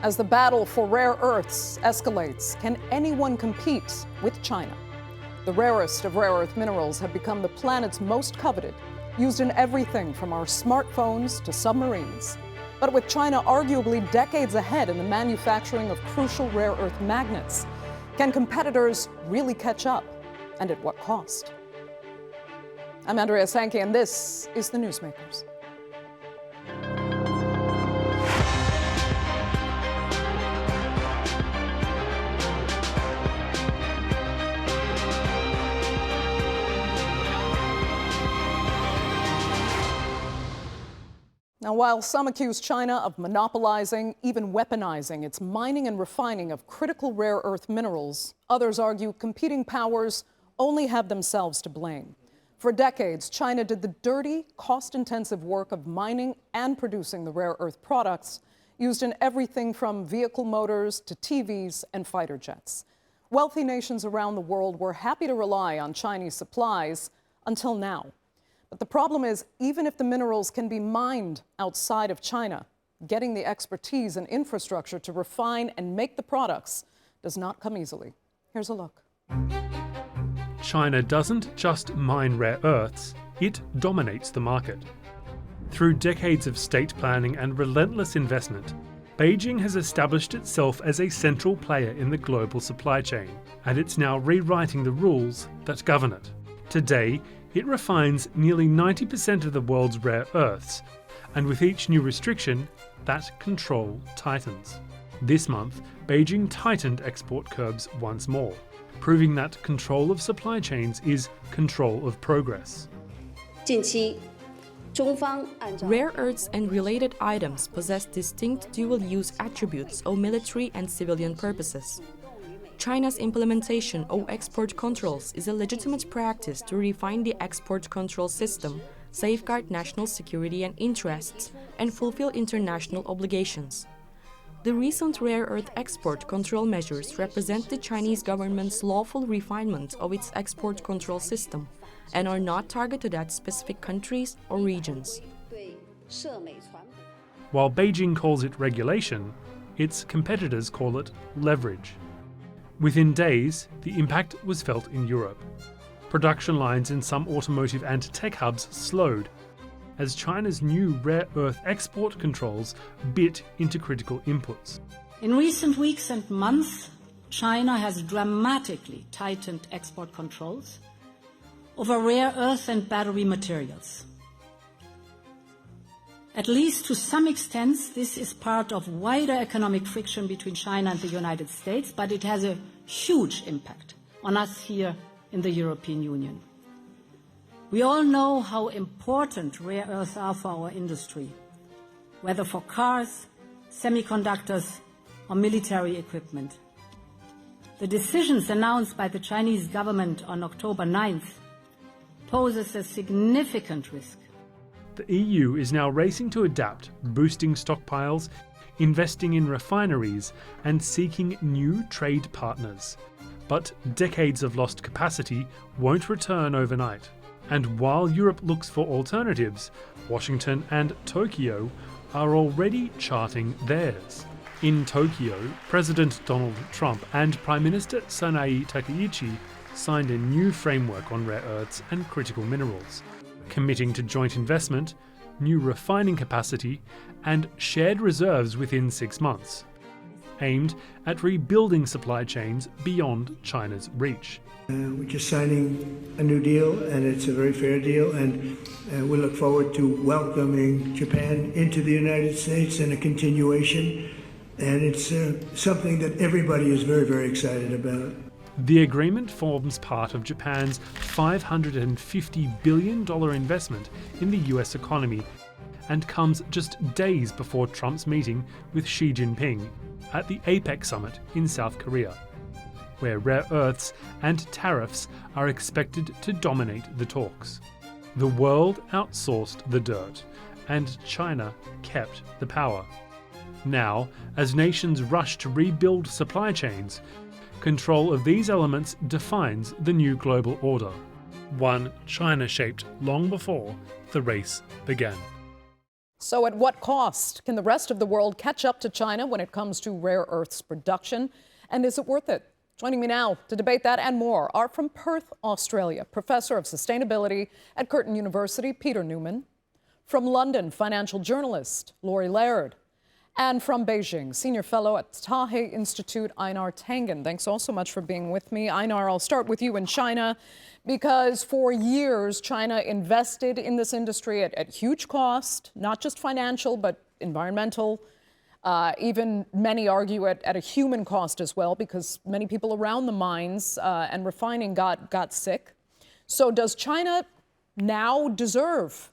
As the battle for rare earths escalates, can anyone compete with China? The rarest of rare earth minerals have become the planet's most coveted, used in everything from our smartphones to submarines. But with China arguably decades ahead in the manufacturing of crucial rare earth magnets, can competitors really catch up? And at what cost? I'm Einar Tangen, and this is the Newsmakers. Now, while some accuse China of monopolizing, even weaponizing its mining and refining of critical rare earth minerals, others argue competing powers only have themselves to blame. For decades, China did the dirty, cost-intensive work of mining and producing the rare earth products used in everything from vehicle motors to TVs and fighter jets. Wealthy nations around the world were happy to rely on Chinese supplies until now. But the problem is, even if the minerals can be mined outside of China, getting the expertise and infrastructure to refine and make the products does not come easily. Here's a look. China doesn't just mine rare earths, it dominates the market. Through decades of state planning and relentless investment, Beijing has established itself as a central player in the global supply chain, and it's now rewriting the rules that govern it. Today, it refines nearly 90% of the world's rare earths, and with each new restriction, that control tightens. This month, Beijing tightened export curbs once more, proving that control of supply chains is control of progress. Rare earths and related items possess distinct dual-use attributes of military and civilian purposes. China's implementation of export controls is a legitimate practice to refine the export control system, safeguard national security and interests, and fulfill international obligations. The recent rare earth export control measures represent the Chinese government's lawful refinement of its export control system and are not targeted at specific countries or regions. While Beijing calls it regulation, its competitors call it leverage. Within days, the impact was felt in Europe. Production lines in some automotive and tech hubs slowed as China's new rare earth export controls bit into critical inputs. In recent weeks and months, China has dramatically tightened export controls over rare earth and battery materials. At least to some extent, this is part of wider economic friction between China and the United States, but it has a huge impact on us here in the European Union. We all know how important rare earths are for our industry, whether for cars, semiconductors, or military equipment. The decisions announced by the Chinese government on October 9th poses a significant risk. The EU is now racing to adapt, boosting stockpiles, investing in refineries, and seeking new trade partners. But decades of lost capacity won't return overnight. And while Europe looks for alternatives, Washington and Tokyo are already charting theirs. In Tokyo, President Donald Trump and Prime Minister Sanae Takaichi signed a new framework on rare earths and critical minerals, committing to joint investment, new refining capacity, and shared reserves within 6 months, aimed at rebuilding supply chains beyond China's reach. We're just signing a new deal, and it's a very fair deal, and we look forward to welcoming Japan into the United States and a continuation, and it's something that everybody is very, very excited about. The agreement forms part of Japan's $550 billion investment in the US economy and comes just days before Trump's meeting with Xi Jinping at the APEC summit in South Korea, where rare earths and tariffs are expected to dominate the talks. The world outsourced the dirt, and China kept the power. Now, as nations rush to rebuild supply chains, control of these elements defines the new global order, one China shaped long before the race began. So at what cost? Can the rest of the world catch up to China when it comes to rare earths production? And is it worth it? Joining me now to debate that and more are from Perth, Australia, Professor of Sustainability at Curtin University, Peter Newman. From London, financial journalist Laurie Laird. And from Beijing, Senior Fellow at Taihe Institute, Einar Tangen. Thanks all so much for being with me. Einar, I'll start with you in China, because for years, China invested in this industry at huge cost, not just financial, but environmental. Even many argue at a human cost as well, because many people around the mines and refining got sick. So does China now deserve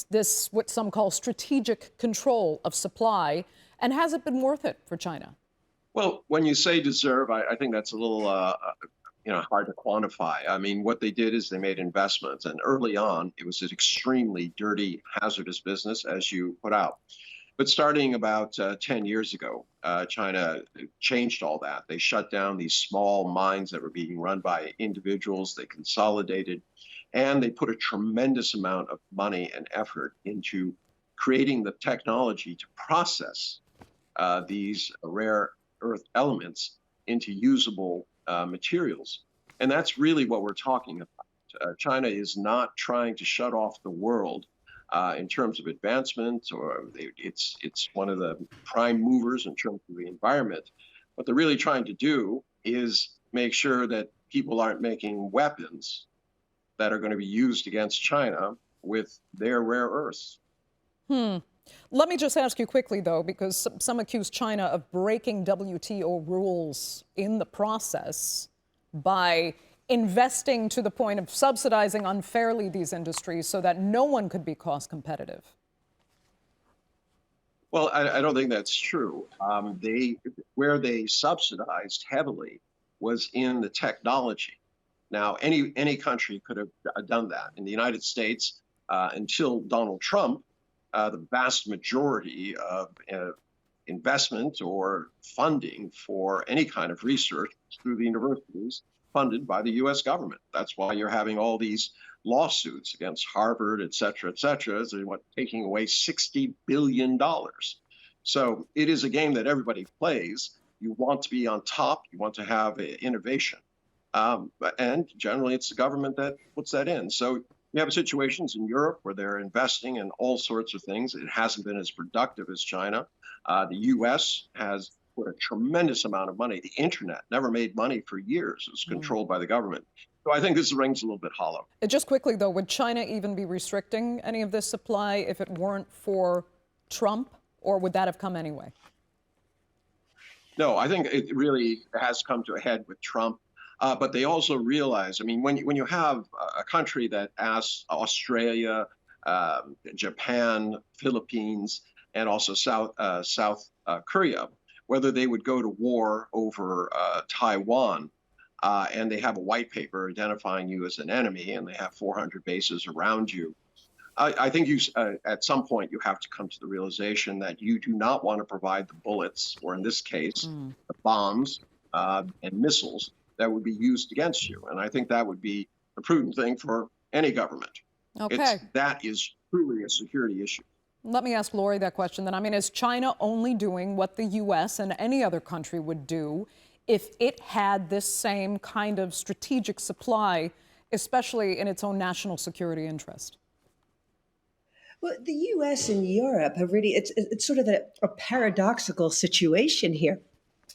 this, what some call strategic control of supply, and has it been worth it for China? Well, when you say deserve, I think that's a little hard to quantify. I mean, what they did is they made investments, and early on, it was an extremely dirty, hazardous business, as you put out. But starting about 10 years ago, China changed all that. They shut down these small mines that were being run by individuals. They consolidated, and they put a tremendous amount of money and effort into creating the technology to process these rare earth elements into usable materials. And that's really what we're talking about. China is not trying to shut off the world in terms of advancement, or it's one of the prime movers in terms of the environment. What they're really trying to do is make sure that people aren't making weapons that are going to be used against China with their rare earths. Let me just ask you quickly, though, because some accuse China of breaking WTO rules in the process by investing to the point of subsidizing unfairly these industries so that no one could be cost competitive. Well, I don't think that's true. Where they subsidized heavily was in the technology. Now, any country could have done that. In the United States, until Donald Trump, the vast majority of investment or funding for any kind of research through the universities funded by the U.S. government. That's why you're having all these lawsuits against Harvard, et cetera, taking away $60 billion. So it is a game that everybody plays. You want to be on top. You want to have innovation. And generally, it's the government that puts that in. So you have situations in Europe where they're investing in all sorts of things. It hasn't been as productive as China. The U.S. has put a tremendous amount of money. The internet never made money for years. It was controlled by the government. So I think this rings a little bit hollow. Just quickly, though, would China even be restricting any of this supply if it weren't for Trump, or would that have come anyway? No, I think it really has come to a head with Trump. But they also realize, I mean, when you have a country that asks Australia, Japan, Philippines, and also South Korea whether they would go to war over Taiwan, and they have a white paper identifying you as an enemy, and they have 400 bases around you, I think at some point you have to come to the realization that you do not want to provide the bullets, or in this case, the bombs and missiles that would be used against you. And I think that would be a prudent thing for any government. Okay. That is truly a security issue. Let me ask Laurie that question then. I mean, is China only doing what the U.S. and any other country would do if it had this same kind of strategic supply, especially in its own national security interest? Well, the U.S. and Europe have really, it's sort of a paradoxical situation here.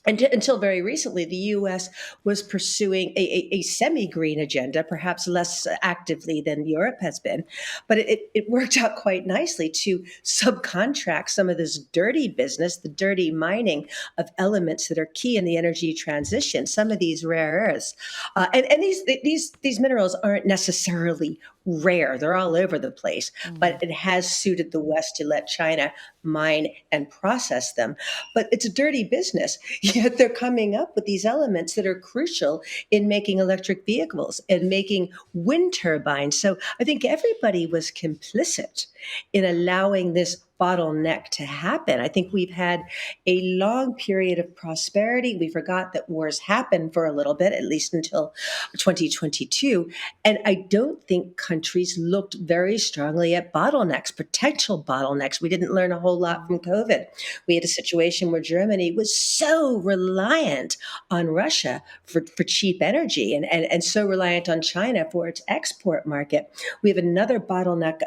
Until very recently, the U.S. was pursuing a semi-green agenda, perhaps less actively than Europe has been. But it worked out quite nicely to subcontract some of this dirty business, the dirty mining of elements that are key in the energy transition, some of these rare earths. And these minerals aren't necessarily rare. They're all over the place. But it has suited the West to let China mine and process them. But it's a dirty business. Yet they're coming up with these elements that are crucial in making electric vehicles and making wind turbines. So I think everybody was complicit in allowing this bottleneck to happen. I think we've had a long period of prosperity. We forgot that wars happened for a little bit, at least until 2022. And I don't think countries looked very strongly at bottlenecks, potential bottlenecks. We didn't learn a whole lot from COVID. We had a situation where Germany was so reliant on Russia for cheap energy and so reliant on China for its export market. We have another bottleneck.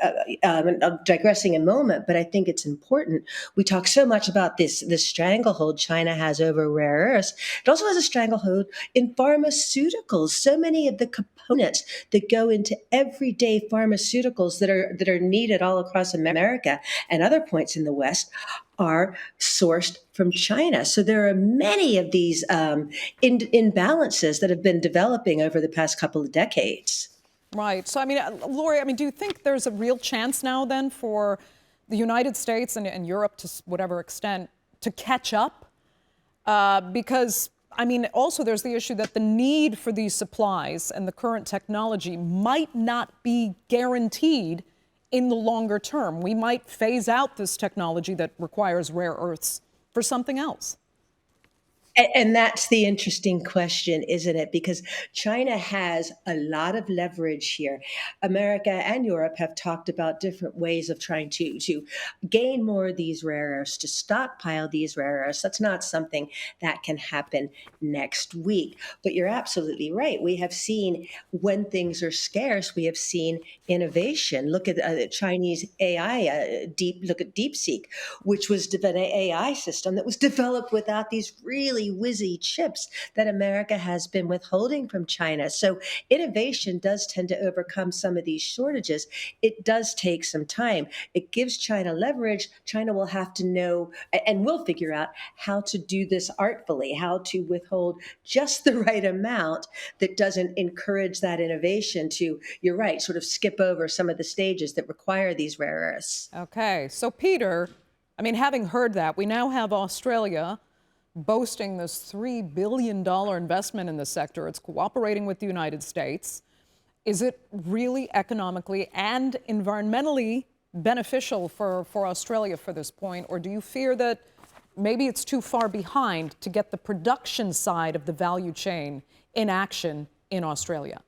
I'm digressing a moment, but I think it's important. We talk so much about this stranglehold China has over rare earths. It also has a stranglehold in pharmaceuticals. So many of the components that go into everyday pharmaceuticals that are needed all across America and other points in the West are sourced from China. So there are many of these imbalances that have been developing over the past couple of decades. Right. So, I mean, Laurie, do you think there's a real chance now then for the United States and Europe to whatever extent to catch up? Because, also there's the issue that the need for these supplies and the current technology might not be guaranteed in the longer term. We might phase out this technology that requires rare earths for something else. And that's the interesting question, isn't it? Because China has a lot of leverage here. America and Europe have talked about different ways of trying to gain more of these rare earths, to stockpile these rare earths. That's not something that can happen next week. But you're absolutely right. We have seen when things are scarce, we have seen innovation. Look at the Chinese AI, look at DeepSeek, which was an AI system that was developed without these really whizzy chips that America has been withholding from China. So innovation does tend to overcome some of these shortages. It does take some time. It gives China leverage. China will have to know and will figure out how to do this artfully, how to withhold just the right amount that doesn't encourage that innovation to, you're right, sort of skip over some of the stages that require these rare earths. Okay. So, Peter, having heard that, we now have Australia boasting this $3 billion investment in the sector. It's cooperating with the United States. Is it really economically and environmentally beneficial for Australia for this point? Or do you fear that maybe it's too far behind to get the production side of the value chain in action in Australia?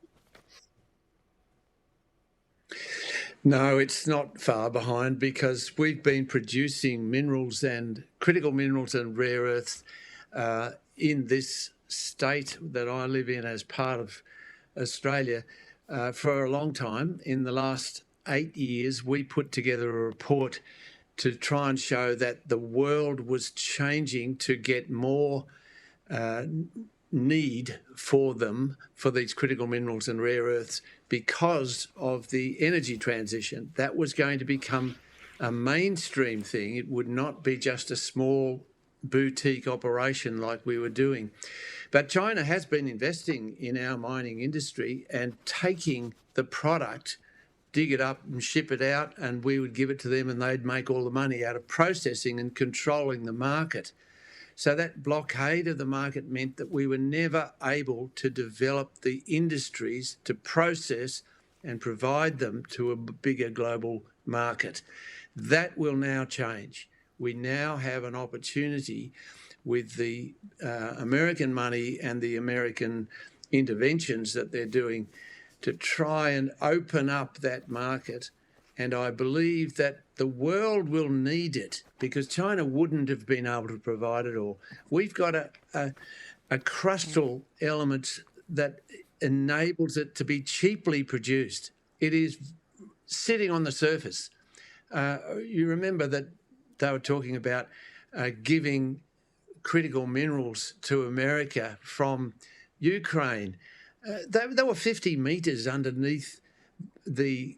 No, it's not far behind because we've been producing minerals and critical minerals and rare earths in this state that I live in as part of Australia for a long time. In the last 8 years, we put together a report to try and show that the world was changing to get more need for them, for these critical minerals and rare earths, because of the energy transition. That was going to become a mainstream thing. It would not be just a small boutique operation like we were doing. But China has been investing in our mining industry and taking the product, dig it up and ship it out, and we would give it to them and they'd make all the money out of processing and controlling the market. So that blockade of the market meant that we were never able to develop the industries to process and provide them to a bigger global market. That will now change. We now have an opportunity with the American money and the American interventions that they're doing to try and open up that market. And I believe that the world will need it because China wouldn't have been able to provide it all. We've got a crustal element that enables it to be cheaply produced. It is sitting on the surface. You remember that they were talking about giving critical minerals to America from Ukraine. They were 50 metres underneath the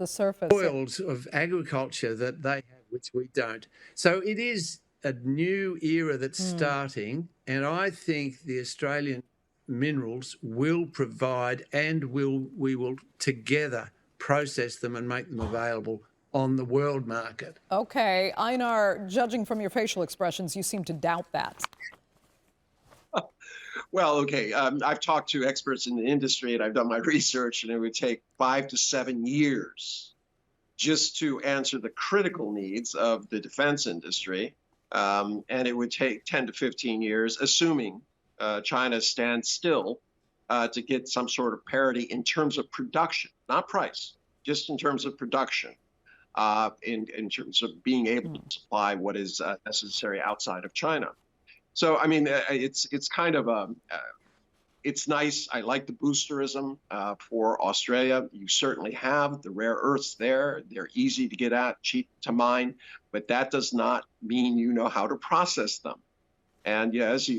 surface soils of agriculture that they have, which we don't. So it is a new era that's starting, and I think the Australian minerals will provide and we will together process them and make them available on the world market. Okay, Einar, judging from your facial expressions, you seem to doubt that. Well, okay, I've talked to experts in the industry and I've done my research, and it would take 5 to 7 years just to answer the critical needs of the defense industry. And it would take 10 to 15 years, assuming China stands still, to get some sort of parity in terms of production, not price, just in terms of production, in terms of being able to supply what is necessary outside of China. So, I mean, it's kind of it's nice. I like the boosterism for Australia. You certainly have the rare earths there. They're easy to get at, cheap to mine, but that does not mean you know how to process them. And yeah, as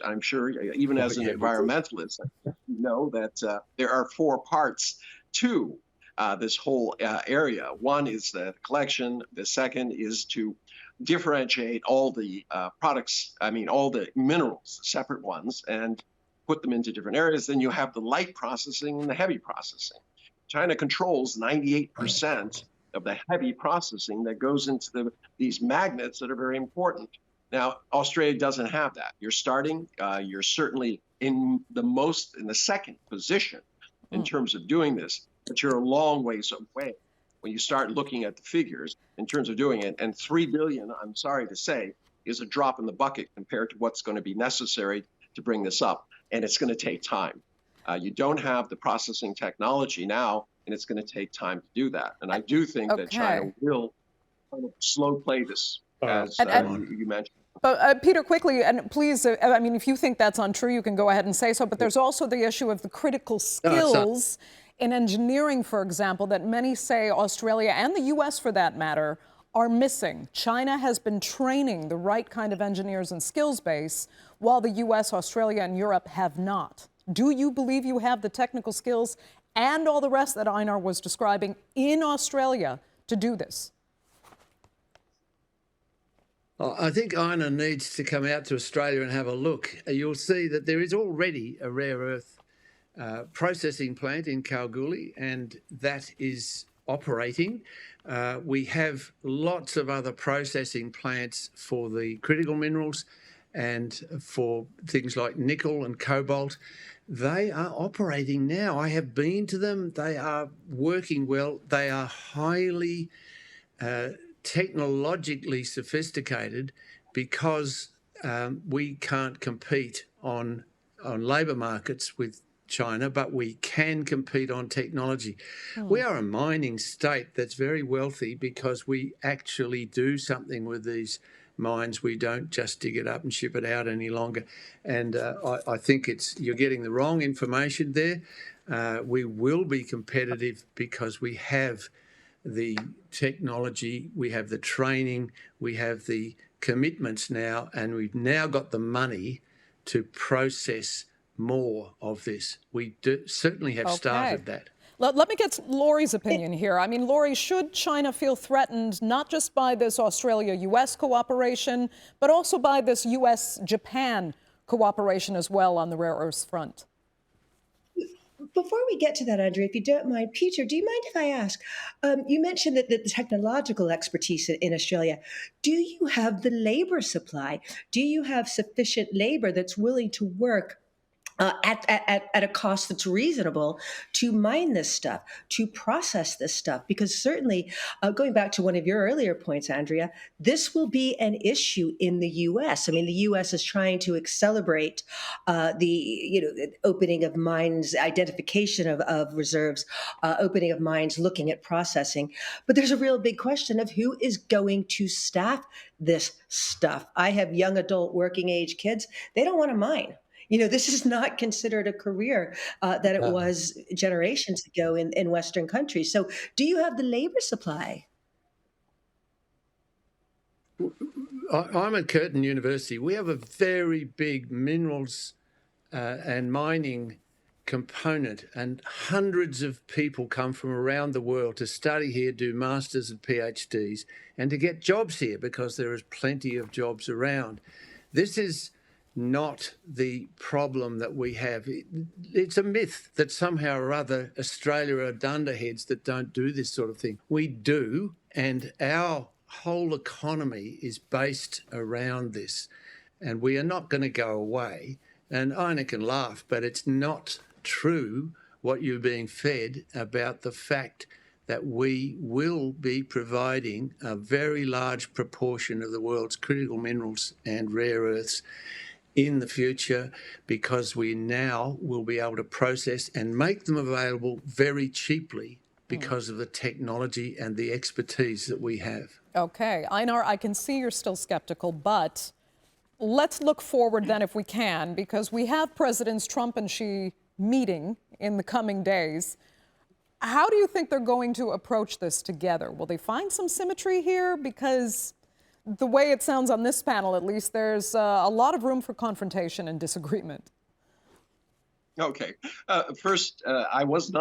I'm sure, even as an environmentalist, you know that there are 4 parts to this whole area. One is the collection. The second is to differentiate all the products, all the minerals, the separate ones, and put them into different areas. Then you have the light processing and the heavy processing. China controls 98% of the heavy processing that goes into these magnets that are very important. Now, Australia doesn't have that. You're certainly in the second position in terms of doing this, but you're a long ways away when you start looking at the figures in terms of doing it. And $3 billion, I'm sorry to say, is a drop in the bucket compared to what's going to be necessary to bring this up. And it's going to take time. You don't have the processing technology now, and it's going to take time to do that. And I do think that China will kind of slow play this, as you mentioned. But Peter, quickly, and please, if you think that's untrue, you can go ahead and say so. But there's also the issue of the critical skills in engineering, for example, that many say Australia and the U.S., for that matter, are missing. China has been training the right kind of engineers and skills base, while the U.S., Australia, and Europe have not. Do you believe you have the technical skills and all the rest that Einar was describing in Australia to do this? I think Einar needs to come out to Australia and have a look. You'll see that there is already a rare earth processing plant in Kalgoorlie, and that is operating. We have lots of other processing plants for the critical minerals and for things like nickel and cobalt. They are operating now. I have been to them. They are working well. They are highly technologically sophisticated because we can't compete on labour markets with China, but we can compete on technology. We are a mining state that's very wealthy because we actually do something with these mines. We don't just dig it up and ship it out any longer. And I think you're getting the wrong information there. We will be competitive because we have the technology, we have the training, we have the commitments now, and we've now got the money to process more of this. We certainly have started that. Let me get Laurie's opinion here. Laurie, should China feel threatened not just by this Australia-US cooperation, but also by this US-Japan cooperation as well on the rare earths front? Before we get to that, Andrea, if you don't mind, Peter, do you mind if I ask? You mentioned that the technological expertise in Australia. Do you have the labor supply? Do you have sufficient labor that's willing to work at a cost that's reasonable to mine this stuff, to process this stuff? Because certainly, going back to one of your earlier points, Andrea, this will be an issue in the U.S. The U.S. is trying to accelerate the opening of mines, identification of reserves, opening of mines, looking at processing. But there's a real big question of who is going to staff this stuff. I have young adult working age kids. They don't want to mine. This is not considered a career that it was generations ago in Western countries. So do you have the labor supply? I'm at Curtin University. We have a very big minerals and mining component, and hundreds of people come from around the world to study here, do masters and PhDs, and to get jobs here because there is plenty of jobs around. This is not the problem that we have. It's a myth that somehow or other Australia are dunderheads that don't do this sort of thing. We do, and our whole economy is based around this, and we are not going to go away. And Einar can laugh, but it's not true what you're being fed about the fact that we will be providing a very large proportion of the world's critical minerals and rare earths in the future, because we now will be able to process and make them available very cheaply because of the technology and the expertise that we have. Okay, Einar, I can see you're still skeptical, but let's look forward then if we can, because we have Presidents Trump and Xi meeting in the coming days. How do you think they're going to approach this together? Will they find some symmetry here? Because the way it sounds on this panel, at least, there's a lot of room for confrontation and disagreement. Okay. First, I was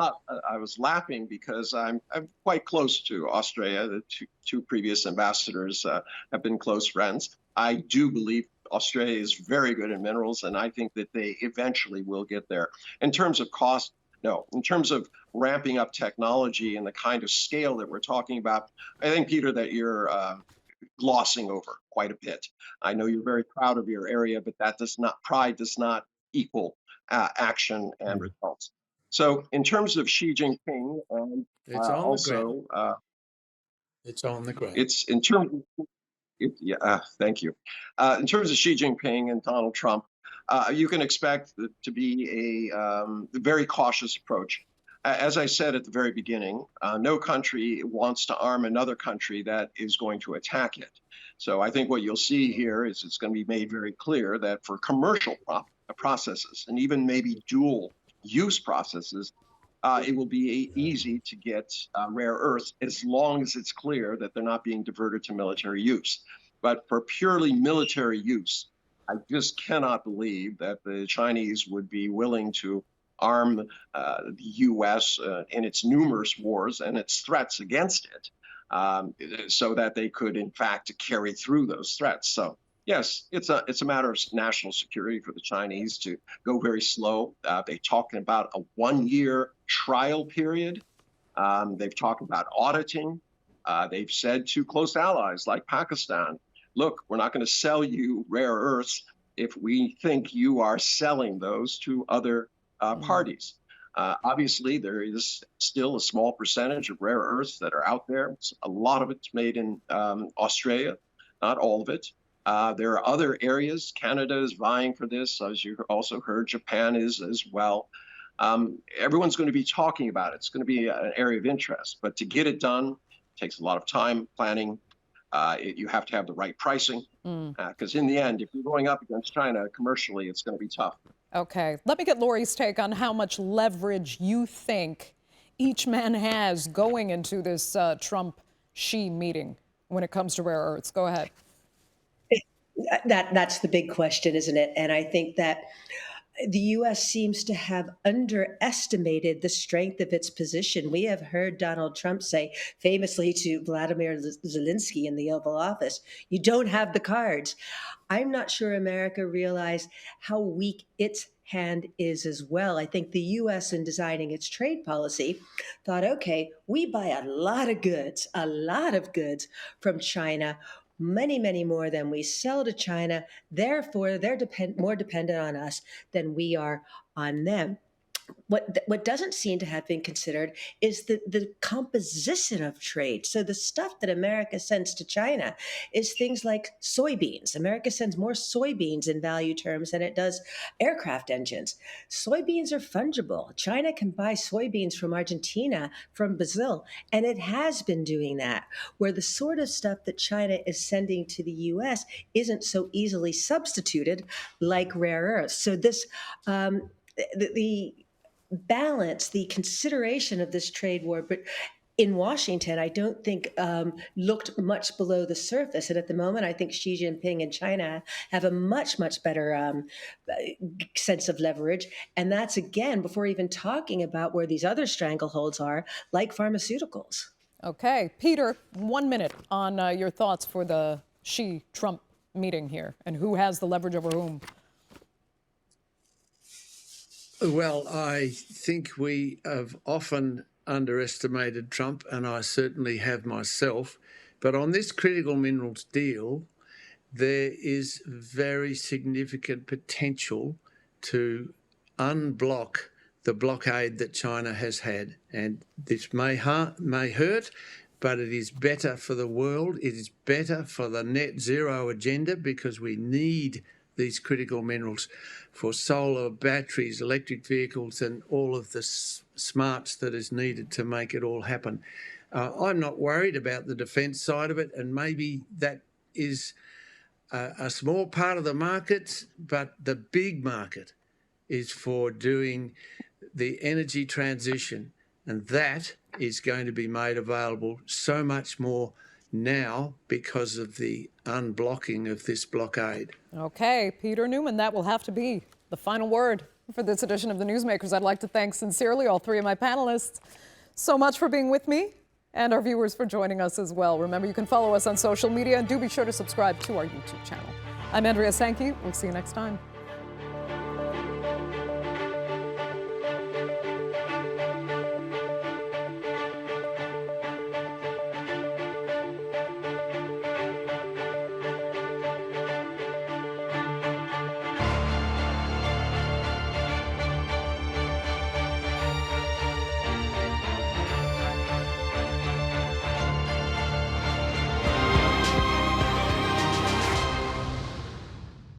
laughing because I'm quite close to Australia. The two previous ambassadors have been close friends. I do believe Australia is very good in minerals, and I think that they eventually will get there. In terms of cost, no. In terms of ramping up technology and the kind of scale that we're talking about, I think, Peter, that you're glossing over quite a bit. I know you're very proud of your area, but pride does not equal action and results. So in terms of Xi Jinping, and It's on also, the ground. It's on the ground. it's in terms of, thank you. In terms of Xi Jinping and Donald Trump, you can expect to be a very cautious approach. As I said at the very beginning, no country wants to arm another country that is going to attack it. So I think what you'll see here is it's going to be made very clear that for commercial processes and even maybe dual use processes, it will be easy to get rare earths as long as it's clear that they're not being diverted to military use. But for purely military use, I just cannot believe that the Chinese would be willing to arm the U.S. In its numerous wars and its threats against it, so that they could, in fact, carry through those threats. So, yes, it's a matter of national security for the Chinese to go very slow. They're talking about a 1-year trial period. They've talked about auditing. They've said to close allies like Pakistan, look, we're not going to sell you rare earths if we think you are selling those to other parties. Obviously, there is still a small percentage of rare earths that are out there. A lot of it's made in Australia, not all of it. There are other areas. Canada is vying for this, as you also heard. Japan is as well. Everyone's going to be talking about it. It's going to be an area of interest. But to get it done takes a lot of time, planning. You have to have the right pricing, because in the end, if you're going up against China commercially, it's going to be tough. Okay, let me get Laurie's take on how much leverage you think each man has going into this Trump-Xi meeting when it comes to rare earths. Go ahead. That's the big question, isn't it? And I think that the U.S. seems to have underestimated the strength of its position. We have heard Donald Trump say famously to Vladimir Zelensky in the Oval Office, "You don't have the cards." I'm not sure America realized how weak its hand is as well. I think the U.S. in designing its trade policy thought, okay, we buy a lot of goods from China, many, many more than we sell to China. Therefore, they're more dependent on us than we are on them. What doesn't seem to have been considered is the composition of trade. So the stuff that America sends to China is things like soybeans. America sends more soybeans in value terms than it does aircraft engines. Soybeans are fungible. China can buy soybeans from Argentina, from Brazil, and it has been doing that, where the sort of stuff that China is sending to the U.S. isn't so easily substituted like rare earths. So this, the balance, the consideration of this trade war, but in Washington, I don't think looked much below the surface. And at the moment, I think Xi Jinping and China have a much, much better sense of leverage. And that's, again, before even talking about where these other strangleholds are, like pharmaceuticals. Okay. Peter, 1 minute on your thoughts for the Xi-Trump meeting here and who has the leverage over whom. Well, I think we have often underestimated Trump, and I certainly have myself. But on this critical minerals deal, there is very significant potential to unblock the blockade that China has had. And this may hurt, but it is better for the world. It is better for the net zero agenda, because we need these critical minerals for solar, batteries, electric vehicles, and all of the smarts that is needed to make it all happen. I'm not worried about the defence side of it, and maybe that is a small part of the market, but the big market is for doing the energy transition, and that is going to be made available so much more now because of the unblocking of this blockade. Okay, Peter Newman, that will have to be the final word for this edition of the Newsmakers. I'd like to thank sincerely all three of my panelists so much for being with me, and our viewers for joining us as well. Remember, you can follow us on social media, and do be sure to subscribe to our YouTube channel. I'm Andrea Sankey. We'll see you next time.